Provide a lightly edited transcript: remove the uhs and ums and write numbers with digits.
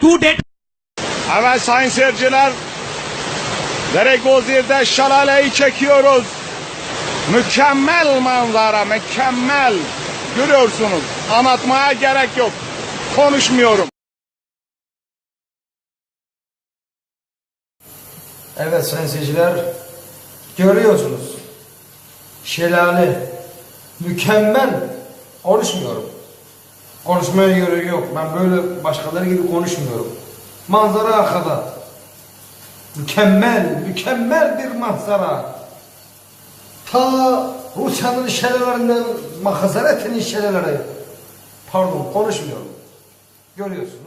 to date. Evet sayın seyirciler, Deregozir'de şelaleyi çekiyoruz. Mükemmel manzara, mükemmel. Görüyorsunuz, anlatmaya gerek yok. Konuşmuyorum. Evet sayın seyirciler, görüyorsunuz. Şelale, mükemmel. Konuşmuyorum. Konuşmaya gerek yok. Ben böyle başkaları gibi konuşmuyorum. Manzara arkada. Mükemmel, mükemmel bir manzara. Ta Rusya'nın şelalerinden Mahazaret'in şelaleleri. Pardon, konuşmuyorum. Görüyorsunuz.